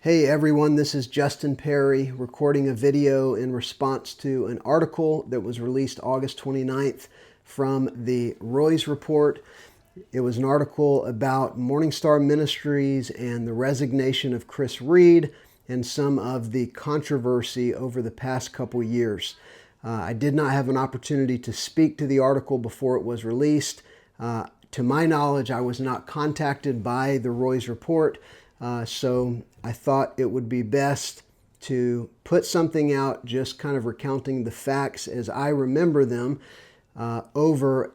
Hey everyone, this is Justin Perry recording a video in response to an article that was released August 29th from the Roy's Report. It was an article about MorningStar Ministries and the resignation of Chris Reed and some of the controversy over the past couple years. I did not have an opportunity to speak to the article before it was released. To my knowledge, I was not contacted by the Roy's Report. So I thought it would be best to put something out just kind of recounting the facts as I remember them over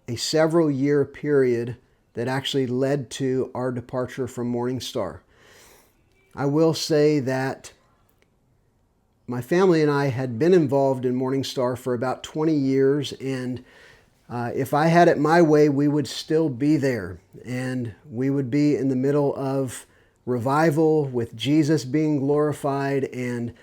a several year period that actually led to our departure from MorningStar. I will say that my family and I had been involved in MorningStar for about 20 years, and if I had it my way, we would still be there, and we would be in the middle of revival with Jesus being glorified, and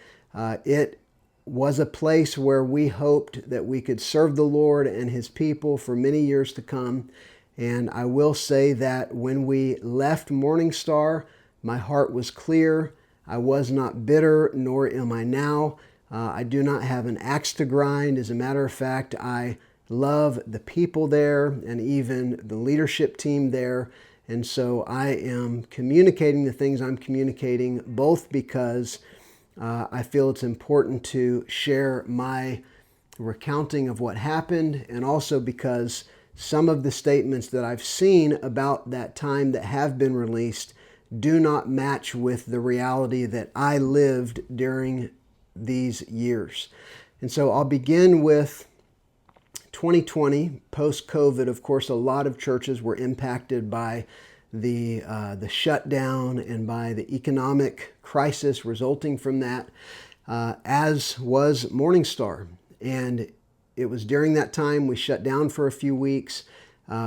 it was a place where we hoped that we could serve the Lord and His people for many years to come. And I will say that when we left MorningStar, my heart was clear. I was not bitter, nor am I now. I do not have an axe to grind. As a matter of fact, I love the people there and even the leadership team there. And so I am communicating the things I'm communicating, both because I feel it's important to share my recounting of what happened, and also because some of the statements that I've seen about that time that have been released do not match with the reality that I lived during these years. And so I'll begin with 2020, post-COVID. Of course, a lot of churches were impacted by the shutdown and by the economic crisis resulting from that, as was MorningStar. And it was during that time we shut down for a few weeks.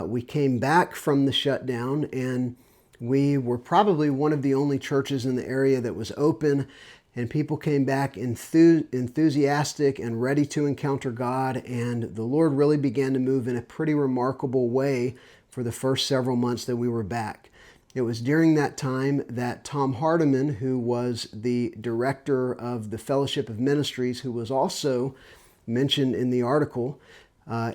We came back from the shutdown, and we were probably one of the only churches in the area that was open. And people came back enthusiastic and ready to encounter God. And the Lord really began to move in a pretty remarkable way for the first several months that we were back. It was during that time that Tom Hardiman, who was the director of the Fellowship of Ministries, who was also mentioned in the article,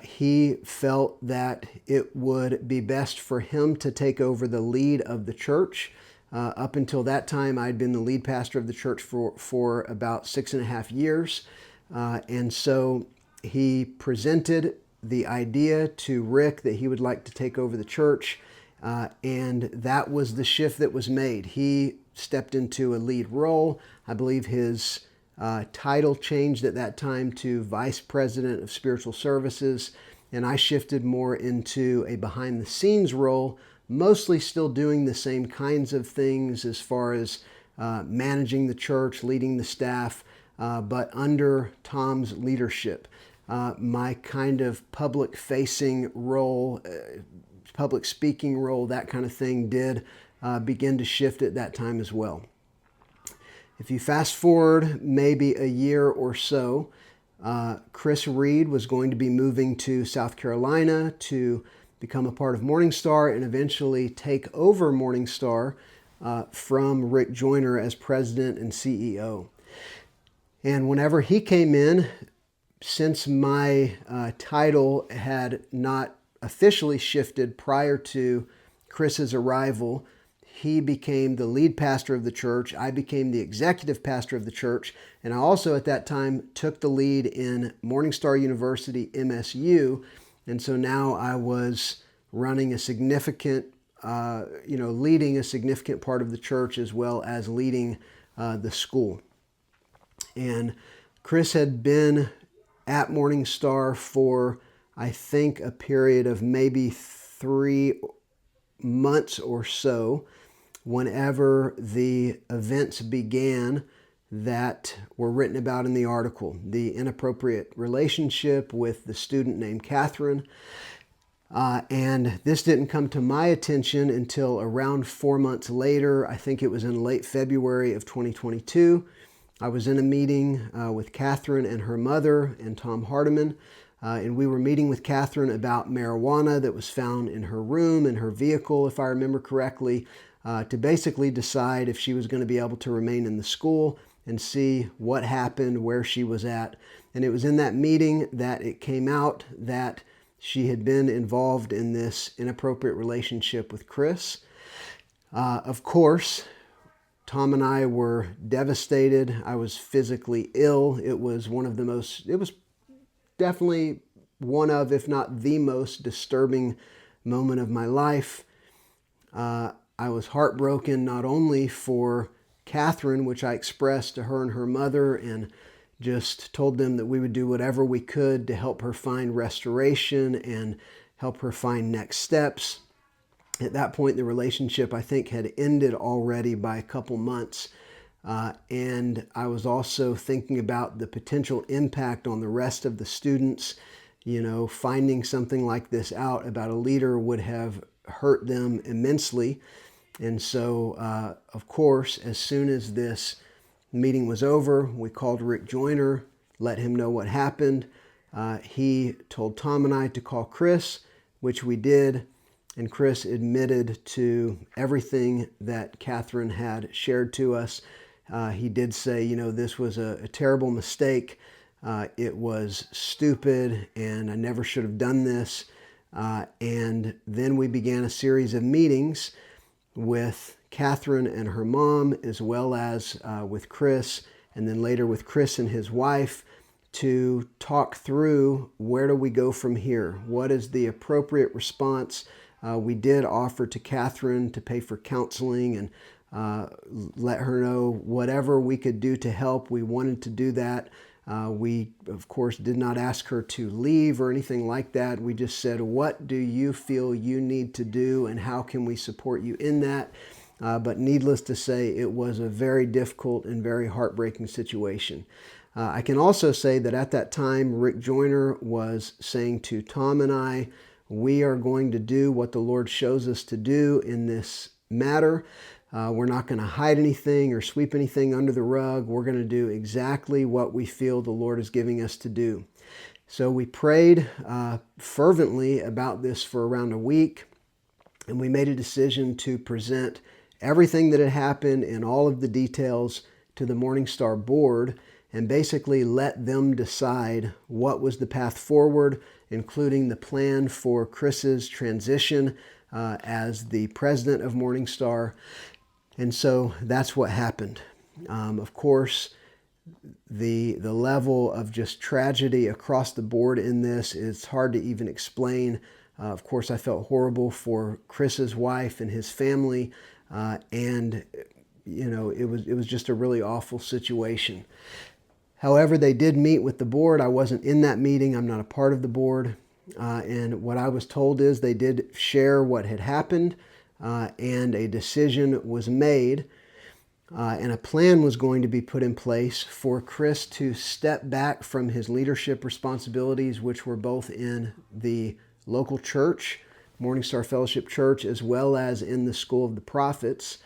he felt that it would be best for him to take over the lead of the church. Up until that time, I'd been the lead pastor of the church for about 6.5 years. And so he presented the idea to Rick that he would like to take over the church. And that was the shift that was made. He stepped into a lead role. I believe his title changed at that time to Vice President of Spiritual Services. And I shifted more into a behind-the-scenes role, mostly still doing the same kinds of things as far as managing the church, leading the staff, but under Tom's leadership. My kind of public-facing role, public speaking role, that kind of thing did begin to shift at that time as well. If you fast forward maybe a year or so, Chris Reed was going to be moving to South Carolina to become a part of MorningStar and eventually take over MorningStar from Rick Joyner as president and CEO. And whenever he came in, since my title had not officially shifted prior to Chris's arrival, he became the lead pastor of the church. I became the executive pastor of the church. And I also at that time took the lead in MorningStar University, MSU. And so now I was running a significant, leading a significant part of the church as well as leading the school. And Chris had been at MorningStar for, I think, a period of maybe 3 months or so whenever the events began that were written about in the article. The inappropriate relationship with the student named Catherine. And this didn't come to my attention until around 4 months later. I think it was in late February of 2022. I was in a meeting with Catherine and her mother and Tom Hardiman. And we were meeting with Catherine about marijuana that was found in her room, in her vehicle, if I remember correctly. to basically decide if she was going to be able to remain in the school and see what happened, where she was at. And it was in that meeting that it came out that she had been involved in this inappropriate relationship with Chris. Of course, Tom and I were devastated. I was physically ill. It was definitely one of, if not the most disturbing moment of my life. I was heartbroken not only for Catherine, which I expressed to her and her mother, and just told them that we would do whatever we could to help her find restoration and help her find next steps. At that point, the relationship, I think, had ended already by a couple months. And I was also thinking about the potential impact on the rest of the students. Finding something like this out about a leader would have hurt them immensely. And so, of course, as soon as this meeting was over, we called Rick Joyner, let him know what happened. He told Tom and I to call Chris, which we did. And Chris admitted to everything that Catherine had shared to us. He did say, this was a terrible mistake. It was stupid, and I never should have done this. And then we began a series of meetings with Catherine and her mom, as well as with Chris, and then later with Chris and his wife, to talk through where do we go from here? What is the appropriate response? We did offer to Catherine to pay for counseling and let her know whatever we could do to help. We wanted to do that. We, of course, did not ask her to leave or anything like that. We just said, what do you feel you need to do and how can we support you in that? But needless to say, it was a very difficult and very heartbreaking situation. I can also say that at that time, Rick Joyner was saying to Tom and I, we are going to do what the Lord shows us to do in this matter. We're not going to hide anything or sweep anything under the rug. We're going to do exactly what we feel the Lord is giving us to do. So we prayed fervently about this for around a week, and we made a decision to present everything that had happened and all of the details to the MorningStar board and basically let them decide what was the path forward, including the plan for Chris's transition as the president of MorningStar. And so that's what happened. Of course, the level of just tragedy across the board in this is hard to even explain. Of course, I felt horrible for Chris's wife and his family, and it was just a really awful situation. However, they did meet with the board. I wasn't in that meeting. I'm not a part of the board. And what I was told is they did share what had happened, and a decision was made, and a plan was going to be put in place for Chris to step back from his leadership responsibilities, which were both in the local church, MorningStar Fellowship Church, as well as in the School of the Prophets.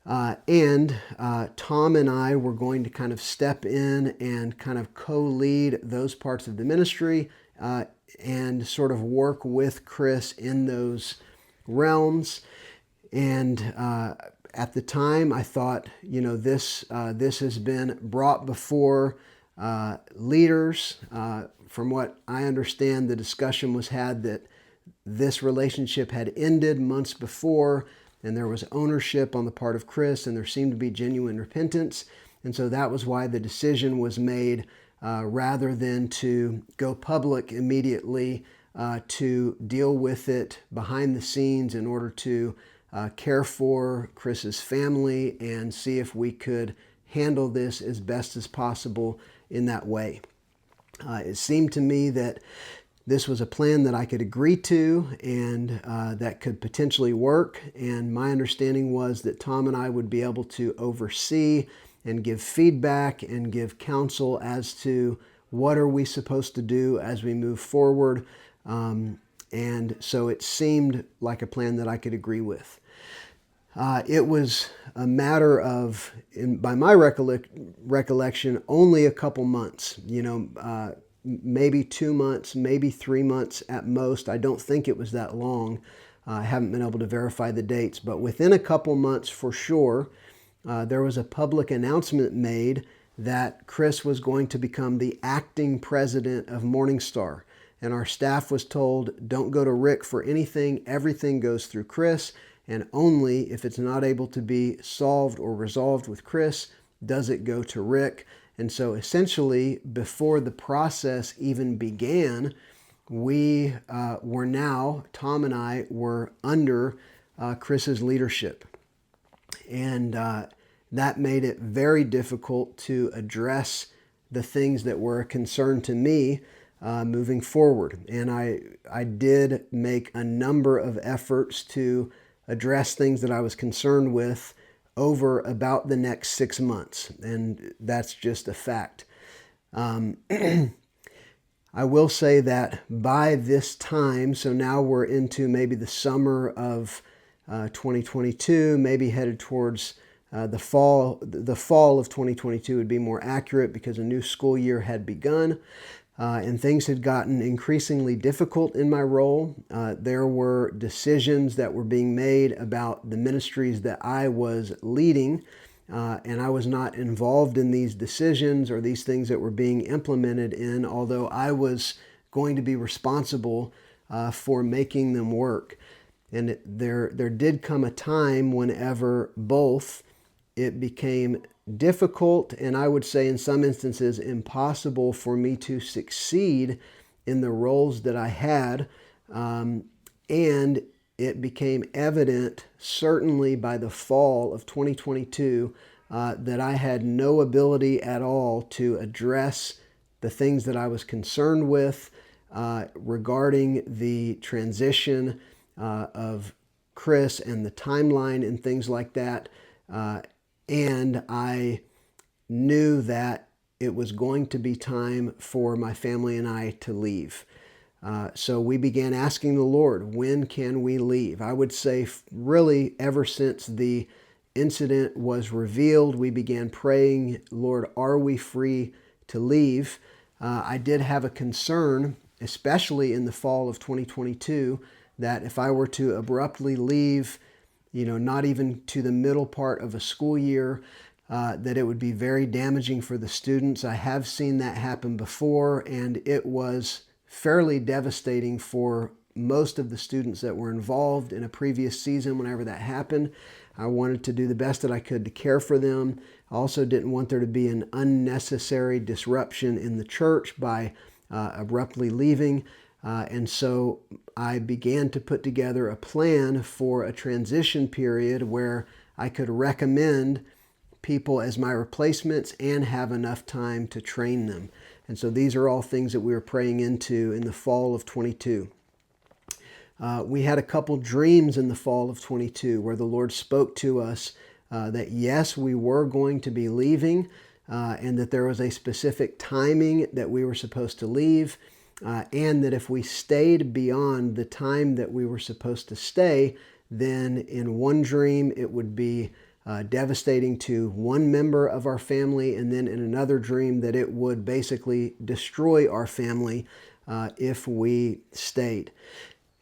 And Tom and I were going to kind of step in and kind of co-lead those parts of the ministry and sort of work with Chris in those realms. And at the time, I thought, this has been brought before leaders. From what I understand, the discussion was had that this relationship had ended months before, and there was ownership on the part of Chris, and there seemed to be genuine repentance. And so that was why the decision was made, rather than to go public immediately, to deal with it behind the scenes in order to care for Chris's family and see if we could handle this as best as possible in that way. It seemed to me that this was a plan that I could agree to and that could potentially work. And my understanding was that Tom and I would be able to oversee and give feedback and give counsel as to what are we supposed to do as we move forward. And so it seemed like a plan that I could agree with. It was a matter of, by my recollection, only a couple months, maybe 2 months, maybe 3 months at most. I don't think it was that long. I haven't been able to verify the dates, but within a couple months for sure, there was a public announcement made that Chris was going to become the acting president of MorningStar. And our staff was told, don't go to Rick for anything. Everything goes through Chris. And only if it's not able to be solved or resolved with Chris, does it go to Rick. And so essentially, before the process even began, we were now, Tom and I were under Chris's leadership. And that made it very difficult to address the things that were a concern to me moving forward. And I did make a number of efforts to address things that I was concerned with over about the next 6 months. And that's just a fact. I will say that by this time, so now we're into maybe the summer of 2022, maybe headed towards the fall of 2022 would be more accurate because a new school year had begun. And things had gotten increasingly difficult in my role. There were decisions that were being made about the ministries that I was leading, and I was not involved in these decisions or these things that were being implemented in, although I was going to be responsible for making them work. And there did come a time whenever both it became difficult and I would say in some instances impossible for me to succeed in the roles that I had. And it became evident, certainly by the fall of 2022, that I had no ability at all to address the things that I was concerned with regarding the transition of Chris and the timeline and things like that. And I knew that it was going to be time for my family and I to leave. So we began asking the Lord, when can we leave? I would say really ever since the incident was revealed, we began praying, Lord, are we free to leave? I did have a concern, especially in the fall of 2022, that if I were to abruptly leave, not even to the middle part of a school year, that it would be very damaging for the students. I have seen that happen before, and it was fairly devastating for most of the students that were involved in a previous season whenever that happened. I wanted to do the best that I could to care for them. I also didn't want there to be an unnecessary disruption in the church by abruptly leaving. And so I began to put together a plan for a transition period where I could recommend people as my replacements and have enough time to train them. And so these are all things that we were praying into in the fall of 22. We had a couple dreams in the fall of 22 where the Lord spoke to us that yes, we were going to be leaving and that there was a specific timing that we were supposed to leave. And that if we stayed beyond the time that we were supposed to stay, then in one dream it would be devastating to one member of our family, and then in another dream that it would basically destroy our family if we stayed.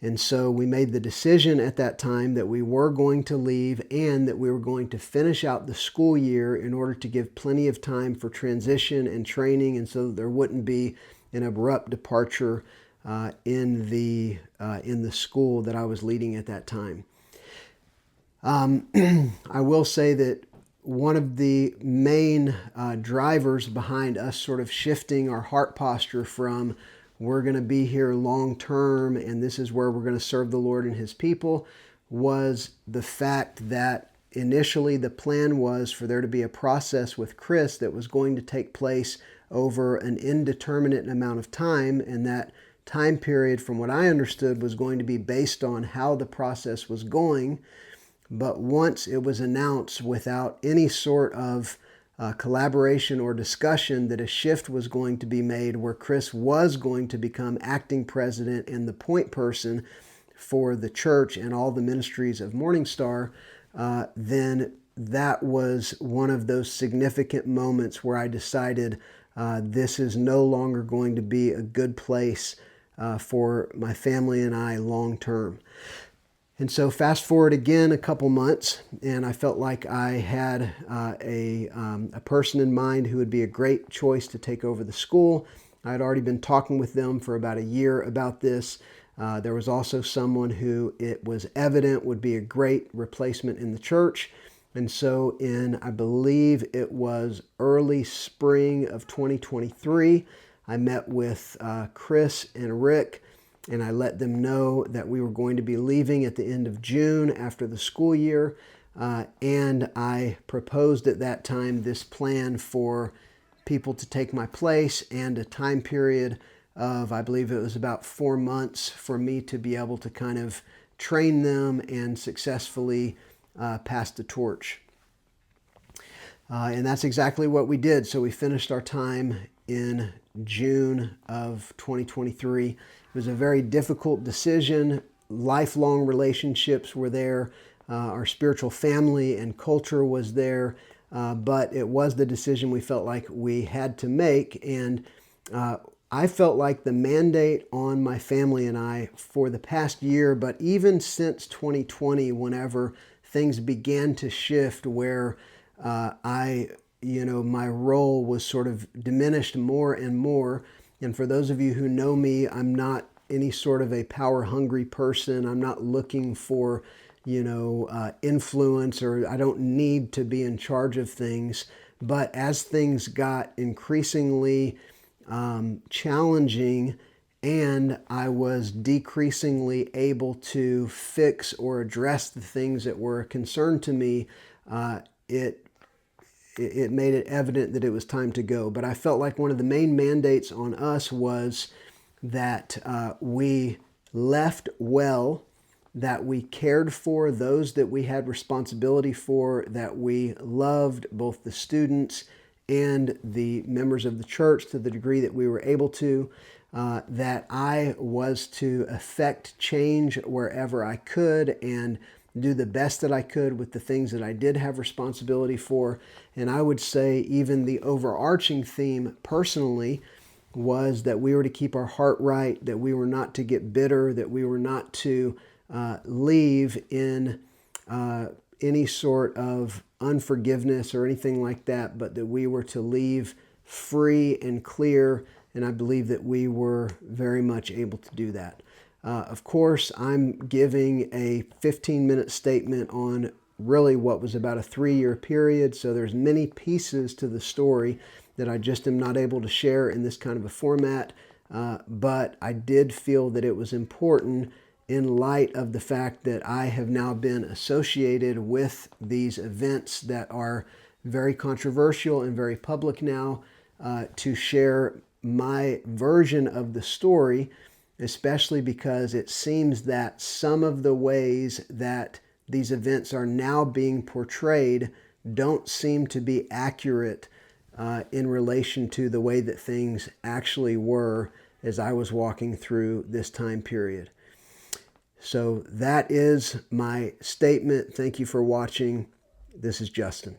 And so we made the decision at that time that we were going to leave and that we were going to finish out the school year in order to give plenty of time for transition and training, and so that there wouldn't be an abrupt departure in the school that I was leading at that time. I will say that one of the main drivers behind us sort of shifting our heart posture from we're going to be here long term and this is where we're going to serve the Lord and His people was the fact that initially the plan was for there to be a process with Chris that was going to take place over an indeterminate amount of time, and that time period, from what I understood, was going to be based on how the process was going. But once it was announced without any sort of collaboration or discussion that a shift was going to be made where Chris was going to become acting president and the point person for the church and all the ministries of MorningStar, then that was one of those significant moments where I decided this is no longer going to be a good place for my family and I long term. And so fast forward again a couple months, and I felt like I had a person in mind who would be a great choice to take over the school. I had already been talking with them for about a year about this. There was also someone who it was evident would be a great replacement in the church. And so I believe it was early spring of 2023, I met with Chris and Rick, and I let them know that we were going to be leaving at the end of June after the school year. And I proposed at that time this plan for people to take my place and a time period of, I believe it was about 4 months, for me to be able to kind of train them and successfully pass the torch. And that's exactly what we did. So we finished our time in June of 2023. It was a very difficult decision. Lifelong relationships were there. Our spiritual family and culture was there. But it was the decision we felt like we had to make. And I felt like the mandate on my family and I for the past year, but even since 2020, whenever things began to shift where my role was sort of diminished more and more. And for those of you who know me, I'm not any sort of a power-hungry person. I'm not looking for, influence, or I don't need to be in charge of things. But as things got increasingly challenging and I was decreasingly able to fix or address the things that were a concern to me, it made it evident that it was time to go. But I felt like one of the main mandates on us was that we left well, that we cared for those that we had responsibility for, that we loved both the students and the members of the church to the degree that we were able to, that I was to effect change wherever I could and do the best that I could with the things that I did have responsibility for. And I would say even the overarching theme personally was that we were to keep our heart right, that we were not to get bitter, that we were not to leave in any sort of unforgiveness or anything like that, but that we were to leave free and clear. And I believe that we were very much able to do that. Of course, I'm giving a 15-minute statement on really what was about a 3-year period. So there's many pieces to the story that I just am not able to share in this kind of a format. But I did feel that it was important in light of the fact that I have now been associated with these events that are very controversial and very public now, to share my version of the story, especially because it seems that some of the ways that these events are now being portrayed don't seem to be accurate in relation to the way that things actually were as I was walking through this time period. So that is my statement. Thank you for watching. This is Justin.